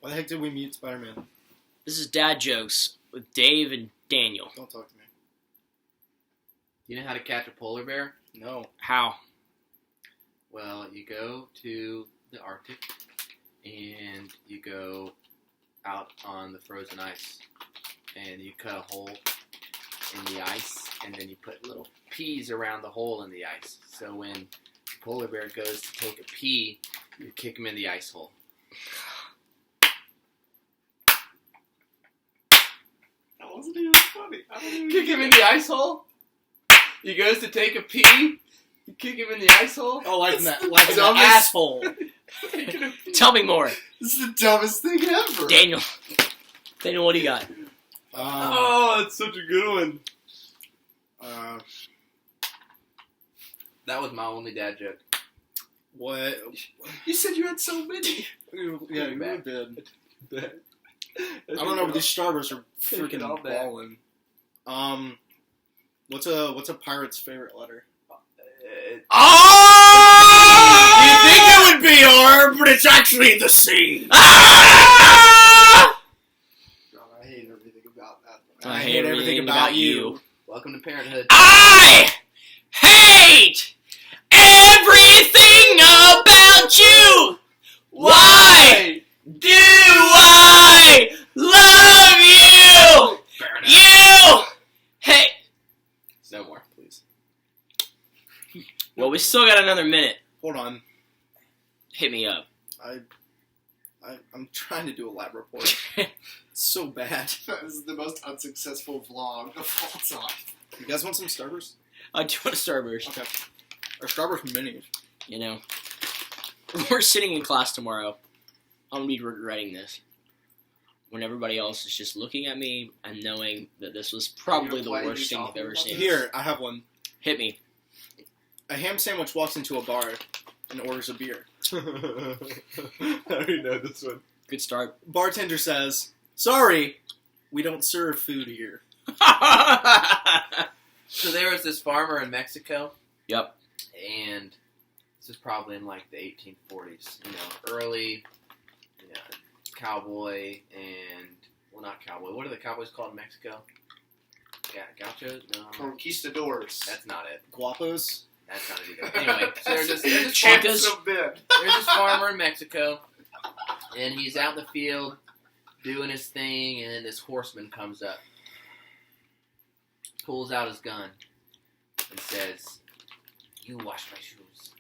Why the heck did we mute Spider-Man? This is Dad Jokes with Dave and Daniel. Don't talk to me. You know how to catch a polar bear? No. How? Well, you go to the Arctic and you go out on the frozen ice and you cut a hole in the ice and then you put little peas around the hole in the ice. So when the polar bear goes to take a pee, you kick him in the ice hole. That wasn't even funny. Kick him in the ice hole? He goes to take a pee, you kick him in the ice hole? Oh, like that dumbest- Asshole. Tell me more. This is the dumbest thing ever. Daniel, what do you got? Oh, it's such a good one. That was my only dad joke. What? You said you had so many. Yeah, you back. did. I don't know, but these Starbursts are freaking all back. balling. What's a pirate's favorite letter? Oh! You think it would be R, but it's actually the C. Ah! God, I hate everything about that. I hate everything about you. Welcome to Parenthood. I hate everything about you. Why do I love you? You hate. No more, please. Well, we still got another minute. Hold on. Hit me up. I'm trying to do a lab report. It's so bad. This is the most unsuccessful vlog of all time. You guys want some Starbursts? I do want a Starburst. Okay. Or Starburst minis. You know, we're sitting in class tomorrow. I'm gonna be regretting this. When everybody else is just looking at me and knowing that this was probably the worst thing they've ever seen. Here, I have one. Hit me. A ham sandwich walks into a bar and orders a beer. I already know this one. Good start. Bartender says, "Sorry, we don't serve food here." So there was this farmer in Mexico. Yep. And this is probably in like the 1840s. You know, early cowboy and, well, not cowboy. What are the cowboys called in Mexico? Gauchos? No. Conquistadors. That's not it. Guapos. That's not it either. Anyway, so there's this Chicas. There's this farmer in Mexico, and he's out in the field doing his thing, and then this horseman comes up, pulls out his gun, and says, "You wash my shoes."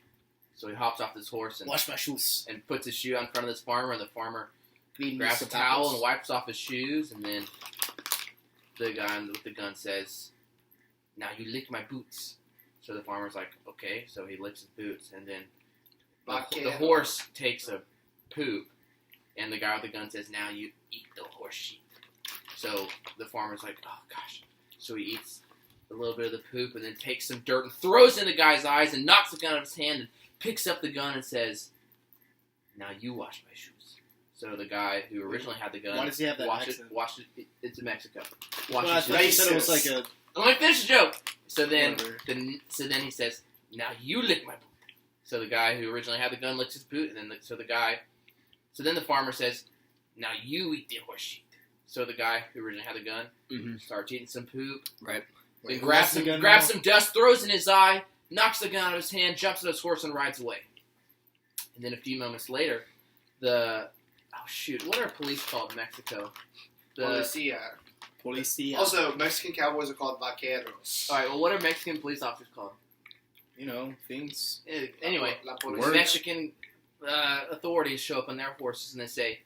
So he hops off this horse and Wash my shoes. puts his shoe out in front of this farmer, and the farmer Feed me grabs a some towel tacos. and wipes off his shoes, and then the guy with the gun says, "Now you lick my boots." So the farmer's like, okay, so he licks his boots, and then the horse takes a poop, and the guy with the gun says, "Now you eat the horse sheep." So the farmer's like, oh gosh. So he eats a little bit of the poop, and then takes some dirt and throws it in the guy's eyes, and knocks the gun out of his hand, and picks up the gun and says, "Now you wash my shoes." So the guy who originally had the gun, Why does he have that accent? It's in Mexico. Well, I Washes thought you said it was like racist. a... Let me finish the joke. So then, Whatever. so then he says, "Now you lick my boot." So the guy who originally had the gun licks his boot, and then so then the farmer says, "Now you eat the horse sheep." So the guy who originally had the gun starts eating some poop. Right. Then Wait, grabs who has the gun grabs now? some dust, throws it in his eye, knocks the gun out of his hand, jumps on his horse, and rides away. And then a few moments later, what are police called in Mexico? Policia. Also, Mexican cowboys are called vaqueros. All right. Well, what are Mexican police officers called? You know, things. Anyway, La policía. Words. Mexican authorities show up on their horses and they say,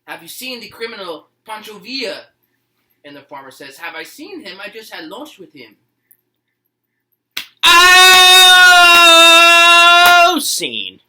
"Have you seen the criminal Pancho Villa?" And the farmer says, "Have I seen him? I just had lunch with him." Oh, scene.